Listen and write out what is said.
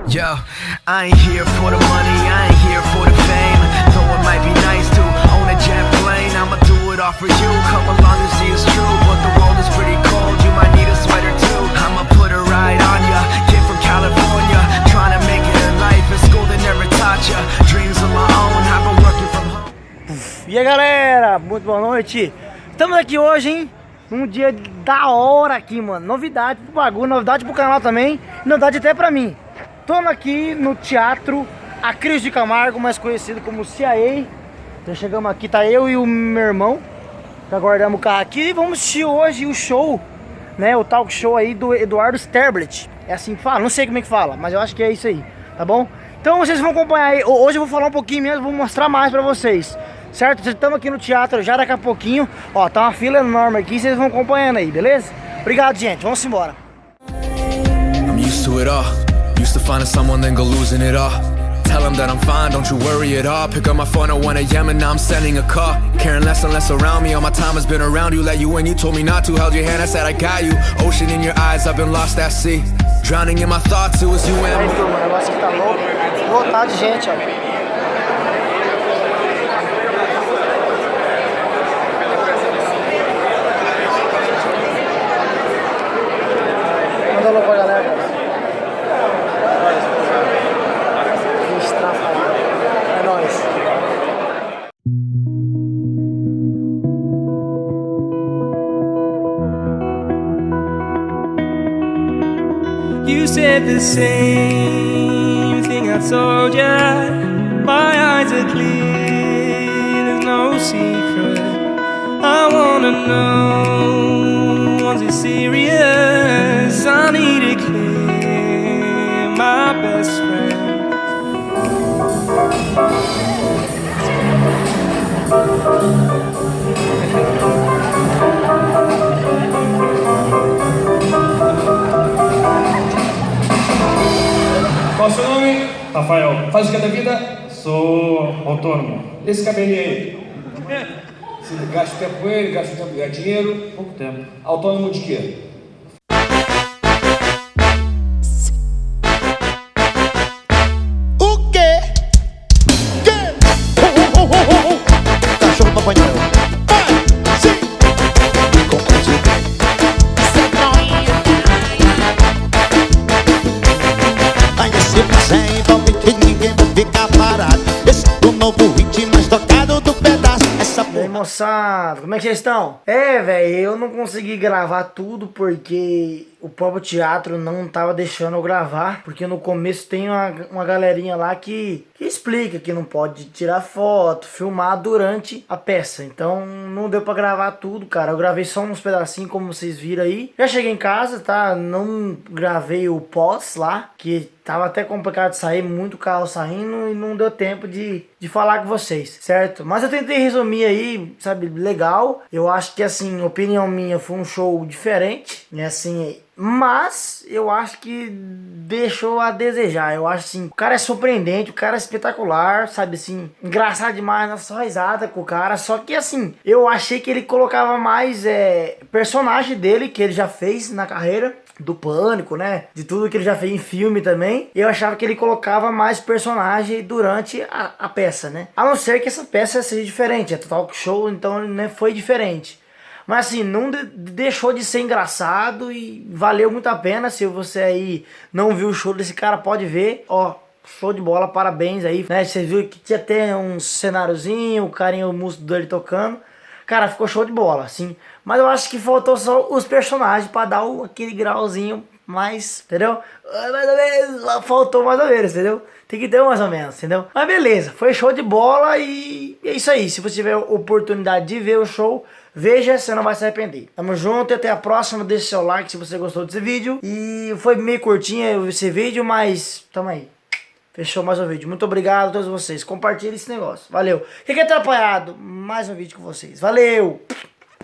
Yo, I ain't here for the money, I ain't here for the fame. Though it might be nice to own a jet plane, I'ma do it all for you. Come along and see it's true, but the world is pretty cold. You might need a sweater too. I'ma put a ride on ya. Kid from California, trying to make it in life. In school they never taught ya. Dreams of my own, I've been working from home. E aí galera, muito boa noite. Estamos aqui hoje, hein? Um dia da hora aqui, mano. Novidade pro bagulho, novidade pro canal também, novidade até pra mim. Estamos aqui no Teatro Acrílio de Camargo, mais conhecido como CIA. Então chegamos aqui, tá eu e o meu irmão. Já guardamos o carro aqui e vamos assistir hoje o show, né? O talk show aí do Eduardo Sterblit. É assim que fala? Não sei como é que fala, mas eu acho que é isso aí, tá bom? Então vocês vão acompanhar aí. Hoje eu vou falar um pouquinho mesmo, vou mostrar mais pra vocês. Certo? Estamos aqui no teatro já daqui a pouquinho. Ó, tá uma fila enorme aqui, vocês vão acompanhando aí, beleza? Obrigado, gente. Vamos embora. I'm used to it all. Used to finding someone, then go losing it all. Tell them that I'm fine, don't you worry at all. Pick up my phone at 1 AM and now I'm sending a call. Caring less and less around me, all my time has been around you. Let you in, you told me not to, held your hand, I said I got you. Ocean in your eyes, I've been lost at sea. Drowning in my thoughts, it was you and Aí, me. turma, o negócio aqui tá louco. Lotado de gente, ó. Manda alô pra galera. É nóis. You said the same thing I told ya. My eyes are clear, there's no secret. I wanna know, was it serious? I need it clear, my best friend. Qual o seu nome? Rafael. Faz o que é da vida? Sou autônomo. Esse cabelinho aí? Você gasta o tempo com ele, gasta o tempo, ganha dinheiro? Pouco tempo. Autônomo de quê? O quê? Cachorro Papai Noel. Vai, sim. Com prazer. Aí esse passeio envolve que ninguém vai ficar parado. Esse é o novo ritmo mais tocado do pedaço. Essa E aí, moçada, como é que vocês estão? Velho, eu não consegui gravar tudo porque o próprio teatro não tava deixando eu gravar. Porque no começo tem uma galerinha lá que explica que não pode tirar foto, filmar durante a peça. Então não deu pra gravar tudo, cara. Eu gravei só uns pedacinhos, como vocês viram aí. Já cheguei em casa, tá? Não gravei o pós lá, que tava até complicado de sair, muito carro saindo e não deu tempo de falar com vocês, certo? Mas eu tentei resumir aí, sabe, legal. Eu acho que, assim, opinião minha, foi um show diferente, né, assim, mas eu acho que deixou a desejar. Eu acho, assim, o cara é surpreendente, o cara é espetacular, sabe, assim, engraçado demais, nossa, só risada com o cara. Só que, assim, eu achei que ele colocava mais personagem dele, que ele já fez na carreira, do Pânico, né? De tudo que ele já fez em filme também. Eu achava que ele colocava mais personagem durante a peça, né? A não ser que essa peça seja diferente. É talk show, então, né, foi diferente. Mas assim, não deixou de ser engraçado e valeu muito a pena. Se você aí não viu o show desse cara, pode ver. Ó, show de bola, parabéns aí, né? Você viu que tinha até um cenáriozinho, o carinha, o músico dele tocando. Cara, ficou show de bola, assim. Mas eu acho que faltou só os personagens pra dar aquele grauzinho mais, entendeu? Mais ou menos, faltou mais ou menos, entendeu? Tem que ter mais ou menos, entendeu? Mas beleza, foi show de bola e é isso aí. Se você tiver oportunidade de ver o show, veja, você não vai se arrepender. Tamo junto e até a próxima. Deixe seu like se você gostou desse vídeo. E foi meio curtinho esse vídeo, mas tamo aí. Fechou mais um vídeo. Muito obrigado a todos vocês. Compartilhe esse negócio. Valeu. Quem quer atrapalhado? Mais um vídeo com vocês. Valeu!